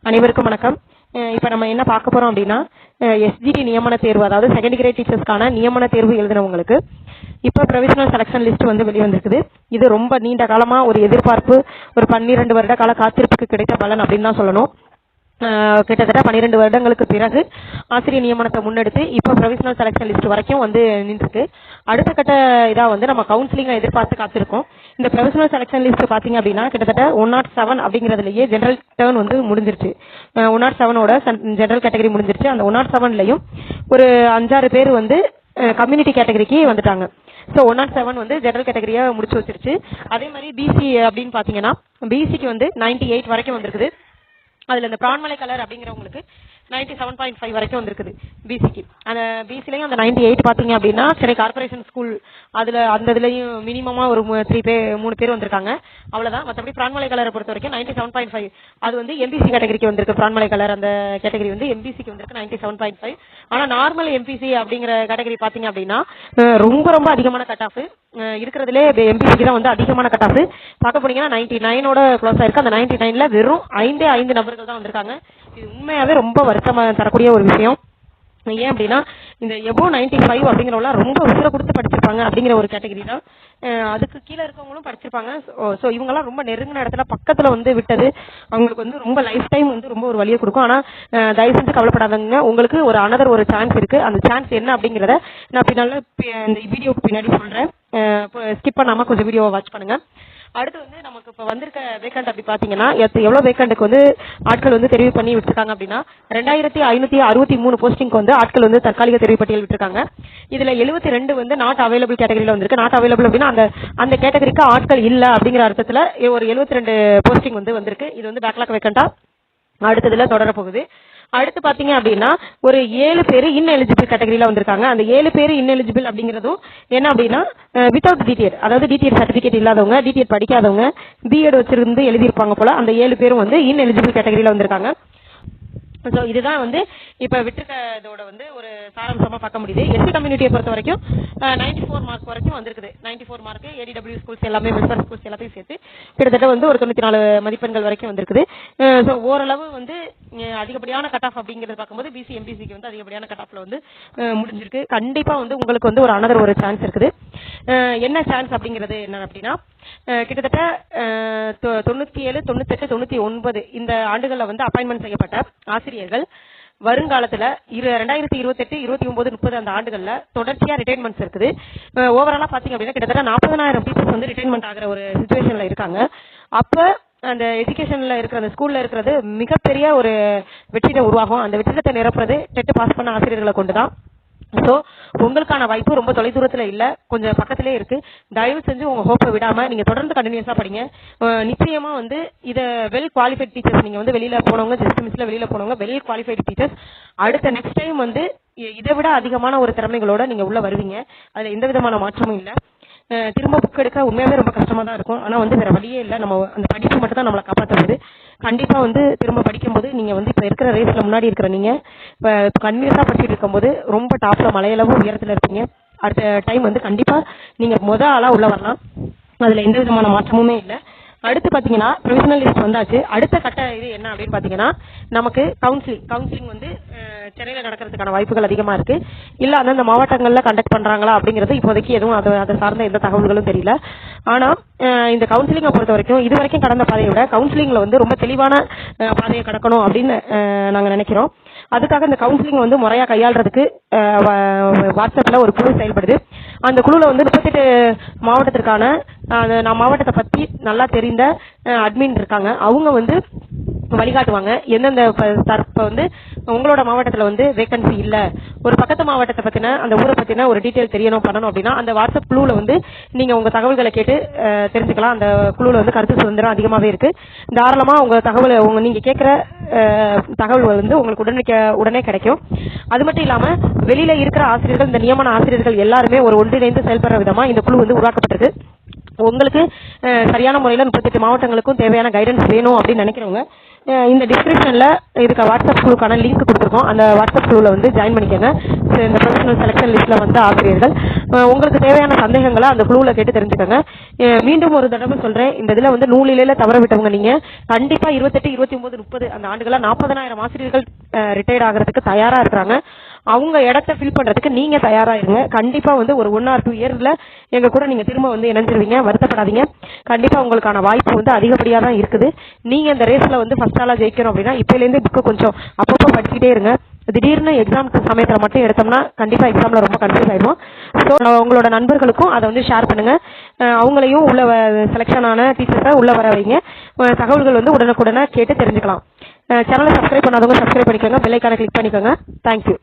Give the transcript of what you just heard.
அனைவருக்கும் வணக்கம். இப்போ நம்ம என்ன பார்க்க போறோம் அப்படின்னா, எஸ்ஜிடி நியமன தேர்வு, அதாவது செகண்ட் கிரேட் டீச்சர்ஸ்க்கான நியமன தேர்வு எழுதினவங்களுக்கு இப்போ ப்ரொவிஷனல் செலக்ஷன் லிஸ்ட் வந்து வெளிவந்திருக்குது. இது ரொம்ப நீண்ட காலமா ஒரு எதிர்பார்ப்பு, ஒரு 12 வருட கால காத்திருப்புக்கு கிடைத்த பலன் அப்படின்னு தான் சொல்லணும். கிட்டத்தட்ட 12 வருடங்களுக்கு பிறகு ஆசிரியர் நியமனத்தை முன்னெடுத்து இப்போ ப்ரொவிஷனல் செலக்ஷன் லிஸ்ட் வரைக்கும் வந்து நின்றுருக்கு. அடுத்த கட்ட இதாக வந்து நம்ம கவுன்சிலிங்கை எதிர்பார்த்து காத்திருக்கோம். இந்த ப்ரொவிஷனல் செலக்ஷன் லிஸ்ட் பார்த்தீங்க அப்படின்னா கிட்டத்தட்ட 107 அப்படிங்கிறதுலயே ஜெனரல் டர்ன் வந்து முடிஞ்சிருச்சு. 107ஓட ஜெனரல் கேட்டகரி முடிஞ்சிருச்சு. அந்த 107லையும் ஒரு 5-6 பேர் வந்து கம்யூனிட்டி கேட்டகரிக்கு வந்துட்டாங்க. ஸோ 107 வந்து ஜெனரல் கேட்டகரியை முடிச்சு வச்சிருச்சு. அதே மாதிரி பிசி அப்படின்னு பார்த்தீங்கன்னா பிசிக்கு வந்து 98 வரைக்கும் வந்திருக்குது. அதுல இந்த பிரான்மலை கலர் அப்படிங்கிறவங்களுக்கு 97.5 வரைக்கும் வந்திருக்குது பிசிக்கு. அந்த பிசிலையும் அந்த 98 பாத்தீங்க அப்படின்னா சென்னை கார்பரேஷன் ஸ்கூல் அதுல அந்த இதுலயும் மினிமமா ஒரு 3 பேர் வந்திருக்காங்க. அவ்வளவுதான். மற்றபடி பிரான்மலை கலரை பொறுத்த வரைக்கும் 97.5 அது வந்து எம்பிசி கேட்டகரிக்கு வந்திருக்கு. பிரான்மலை கலர் அந்த கேட்டகரி வந்து எம்பிசிக்கு வந்திருக்கு 97.5. ஆனா நார்மல் எம்பிசி அப்படிங்கிற கேட்டகரி பாத்தீங்க அப்படின்னா ரொம்ப ரொம்ப அதிகமான கட் ஆஃப் இருக்கிறதுலே எம்பிசிக்கு தான் வந்து அதிகமான கட் ஆஃப். பார்க்க போனீங்கன்னா 99ஓட க்ளோஸ் ஆயிருக்கு. அந்த 99ல வெறும் 5 நபர்கள் தான் வந்திருக்காங்க. இது உண்மையாவே ரொம்ப வருத்தமா தரக்கூடிய ஒரு விஷயம். ஏன் அப்படின்னா இந்த எபோ 95 அப்படிங்கிறவங்க ரொம்ப உசுர கொடுத்து படிச்சிருப்பாங்க அப்படிங்கிற ஒரு கேட்டகரி தான். அதுக்கு கீழே இருக்கவங்களும் படிச்சிருப்பாங்க. ஸோ இவங்கெல்லாம் ரொம்ப நெருங்கின இடத்துல பக்கத்துல வந்து விட்டது அவங்களுக்கு வந்து ரொம்ப லைஃப் டைம் வந்து ரொம்ப ஒரு வழியை கொடுக்கும். ஆனா தயவு செஞ்சு கவலைப்படாதவங்க, உங்களுக்கு ஒரு சான்ஸ் இருக்கு. அந்த சான்ஸ் என்ன அப்படிங்கிறத நான் பின்னால இந்த வீடியோக்கு பின்னாடி சொல்றேன். ஸ்கிப் பண்ணாம கொஞ்சம் வீடியோவை வாட்ச் பண்ணுங்க. அடுத்து வந்து நமக்கு இப்ப வந்திருக்க வேக்கண்ட் அப்படி பாத்தீங்கன்னா எவ்வளவு வேக்கண்ட்டுக்கு வந்து ஆட்கள் வந்து தெரிவு பண்ணி விட்டுருக்காங்க அப்படின்னா 2563 போஸ்டிங்க்கு வந்து ஆட்கள் வந்து தற்காலிக தெரிவு பட்டியல் விட்டுருக்காங்க. இதுல 72 வந்து நாட் அவைலபிள் கேட்டகரியில வந்திருக்கு. நாட் அவைலபிள் அப்படின்னா அந்த கேட்டகரிக்கு ஆட்கள் இல்ல அப்படிங்கிற அர்த்தத்துல ஒரு 72 போஸ்டிங் வந்து வந்திருக்கு. இது வந்து பேக்லாக் வேக்கண்டா அடுத்ததுல தொடர போகுது. அடுத்து பாத்தீங்க அப்படின்னா ஒரு 7 பேர் இன்எலிஜிபிள் கேட்டகரியில வந்திருக்காங்க. அந்த 7 பேர் இன்எலிஜிபிள் அப்படிங்கறதும் என்ன அப்படின்னா வித்தவுட் டிடிஎட், அதாவது டிடிஎட் சர்டிபிகேட் இல்லாதவங்க, டிடிஎட் படிக்காதவங்க, பிஎட் வச்சிருந்து எழுதியிருப்பாங்க போல. அந்த 7 பேரும் வந்து இன்எலிஜிபிள் கேட்டகரியில வந்திருக்காங்க. ஸோ இதுதான் வந்து இப்ப விட்டுருக்க இதோட வந்து ஒரு சாராம்சமா பார்க்க முடியுது. எஸ்சி கம்யூனிட்டியை பொறுத்த வரைக்கும் 94 மார்க் வரைக்கும் வந்திருக்குது. 94 மார்க் ஏடிடபிள்யூ ஸ்கூல்ஸ் எல்லாமே வெல்ஃபேர் ஸ்கூல்ஸ் எல்லாத்தையும் சேர்த்து கிட்டத்தட்ட வந்து ஒரு 94 மதிப்பெண்கள் வரைக்கும் வந்திருக்குது. ஸோ ஓரளவு வந்து அதிகப்படியான கட் ஆஃப் அப்படிங்கறது பார்க்கும்போது பிசி எம்பிசிக்கு வந்து அதிகப்படியான கட் ஆஃப்ல வந்து முடிஞ்சிருக்கு. கண்டிப்பா வந்து உங்களுக்கு வந்து ஒரு சான்ஸ் இருக்குது. என்ன சான்ஸ் அப்படிங்கிறது என்ன அப்படின்னா கிட்டத்தட்ட 97, 98, 99 இந்த ஆண்டுகள்ல வந்து அப்பாயின்மெண்ட் செய்யப்பட்ட ஆசிரியர்கள் வருங்காலத்துல 2028, 29, 30 அந்த ஆண்டுகள்ல தொடர்ச்சியா ரிட்டைர்மெண்ட்ஸ் இருக்குது. ஓவராலா பாத்தீங்க அப்படின்னா கிட்டத்தட்ட 40,000 டீச்சர்ஸ் வந்து ரிட்டைர்மெண்ட் ஆகிற ஒரு சிச்சுவேஷன்ல இருக்காங்க. அப்ப அந்த எஜுகேஷன்ல இருக்கிற அந்த ஸ்கூல்ல இருக்கிறது மிகப்பெரிய ஒரு வெற்றிடம் உருவாகும். அந்த வெற்றிடத்தை நிரப்புறது டெட் பாஸ் பண்ண ஆசிரியர்களை கொண்டுதான். சோ உங்களுக்கான வாய்ப்பு ரொம்ப தொலைதூரத்துல இல்ல, கொஞ்சம் பக்கத்திலே இருக்கு. தயவு செஞ்சு உங்க ஹோப்பை விடாம நீங்க தொடர்ந்து கண்டினியூஸா படிங்க. நிச்சயமா வந்து இத வெல் குவாலிஃபைட் டீச்சர்ஸ், நீங்க வந்து வெளியில போனவங்க, ஜஸ்ட் மிஸ்ல வெளியில போனவங்க, வெல் குவாலிஃபைட் டீச்சர்ஸ் அடுத்த நெக்ஸ்ட் டைம் வந்து இதை விட அதிகமான ஒரு திறமைகளோட நீங்க உள்ள வருவீங்க. அதுல எந்த விதமான மாற்றமும் இல்ல. திரும்ப புக் எடுக்க உண்மையாவே ரொம்ப கஷ்டமா தான் இருக்கும். ஆனா வந்து வேற வழியே இல்லை. நம்ம அந்த படிப்பு மட்டும் தான் நம்மளை காப்பாற்றுறது. கண்டிப்பா வந்து திரும்ப படிக்கும்போது நீங்க வந்து இப்ப இருக்கிற ரேஸ்ல முன்னாடி இருக்கிற நீங்க இப்ப கன்வியூஸா படிச்சுட்டு இருக்கும்போது ரொம்ப டாப்ல மலையளவு உயரத்துல இருப்பீங்க. அடுத்த டைம் வந்து கண்டிப்பா நீங்க ஆளா உள்ள வரலாம். அதுல எந்த விதமான மாற்றமுமே இல்லை. அடுத்து பாத்தீங்கன்னா ப்ரொவிஷனல் லிஸ்ட் வந்தாச்சு. அடுத்த கட்ட இது என்ன அப்படின்னு பாத்தீங்கன்னா நமக்கு கவுன்சிலிங் வந்து சென்னையில நடக்கிறதுக்கான வாய்ப்புகள் அதிகமா இருக்கு. இல்ல அந்தந்த மாவட்டங்கள்ல கண்டக்ட் பண்றாங்களா அப்படிங்கிறது இப்போதைக்கு எதுவும் அதை சார்ந்த எந்த தகவல்களும் தெரியல. ஆனா இந்த கவுன்சிலிங்கை பொறுத்த வரைக்கும் இது வரைக்கும் கடந்த பாதையை விட கவுன்சிலிங்ல வந்து ரொம்ப தெளிவான பாதையை கடக்கணும் அப்படின்னு நாங்க நினைக்கிறோம். அதுக்காக இந்த கவுன்சிலிங் வந்து முறையா கையாளுறதுக்கு வாட்ஸ்அப்ல ஒரு குழு செயல்படுது. அந்த குழுல வந்து 38 மாவட்டத்திற்கான மாவட்டத்தை பத்தி நல்லா தெரிந்த அட்மின் இருக்காங்க. அவங்க வந்து வழிகாட்டுவாங்க. எந்தெந்த வந்து உங்களோட மாவட்டத்துல வந்து வேகன்சி இல்ல, ஒரு பக்கத்து மாவட்டத்தை பத்தின அந்த ஊரை பத்தின ஒரு டீடைல் தெரியணும் பண்ணணும் அப்படின்னா அந்த வாட்ஸ்அப் குழுல வந்து நீங்க உங்க தகவல்களை கேட்டு தெரிஞ்சுக்கலாம். அந்த குழுல வந்து கருத்து சுதந்திரம் அதிகமாவே இருக்கு. தாராளமா உங்க தகவலை நீங்க கேட்கிற தகவல் வந்து உங்களுக்கு உடனே கிடைக்கும். அது மட்டும் இல்லாம வெளியில இருக்கிற ஆசிரியர்கள், இந்த நியமன ஆசிரியர்கள் எல்லாருமே ஒரு ஒன்றிணைந்து செயல்படுற விதமா இந்த குழு வந்து உருவாக்கப்பட்டிருக்கு. உங்களுக்கு சரியான முறையில 38 மாவட்டங்களுக்கும் தேவையான கைடன்ஸ் வேணும் அப்படின்னு நினைக்கிறவங்க இந்த டிஸ்கிரிப்ஷன்ல இதுக்கு வாட்ஸ்அப் குழுக்கான லிங்க் கொடுத்துருக்கோம். அந்த வாட்ஸ்அப் குழுல வந்து ஜாயின் பண்ணிக்கோங்க. இந்த ப்ரொஃபஷனல் செலக்ஷன் லிஸ்ட்ல வந்த ஆசிரியர்கள் உங்களுக்கு தேவையான சந்தேகங்களை அந்த குழுவில் கேட்டு தெரிஞ்சுக்கோங்க. மீண்டும் ஒரு தடவை சொல்றேன், இந்த இதுல வந்து நூலிலையில தவற விட்டவங்க நீங்க கண்டிப்பா 28, 29, 30 அந்த ஆண்டுகளா 40,000 ஆசிரியர்கள் ரிட்டையர்ட் ஆகிறதுக்கு தயாரா இருக்கிறாங்க. அவங்க இடத்த ஃபில் பண்றதுக்கு நீங்க தயாரா இருங்க. கண்டிப்பா வந்து ஒரு 1 or 2 இயர்ல எங்க கூட நீங்க திரும்ப வந்து இணைஞ்சிருவீங்க. வருத்தப்படாதீங்க. கண்டிப்பா உங்களுக்கான வாய்ப்பு வந்து அதிகப்படியா தான் இருக்குது. நீங்க இந்த ரேஸ்ல வந்து ஃபர்ஸ்ட் ஆளா ஜெயிக்கணும் அப்படின்னா இப்பல இருந்து புக்கு கொஞ்சம் அப்பப்போ படிச்சுட்டே இருங்க. திடீர்னு எக்ஸாம் சமயத்துல மட்டும் எடுத்தோம்னா கண்டிப்பா எக்ஸாம்ல ரொம்ப கன்ஃபியூஸ் ஆயிடும். ஸோ உங்களோட நண்பர்களுக்கும் அதை வந்து ஷேர் பண்ணுங்க. அவங்களையும் உள்ள செலக்ஷன் ஆன டீச்சர்ஸை உள்ள வர வைங்க. தகவல்கள் வந்து உடனுக்குடனே கேட்டு தெரிஞ்சுக்கலாம். சேனலை சப்ஸ்கிரைப் பண்ணாதவங்க சப்ஸ்கிரைப் பண்ணிக்கோங்க. பெல் ஐகானை கிளிக் பண்ணிக்கோங்க. தேங்க்யூ.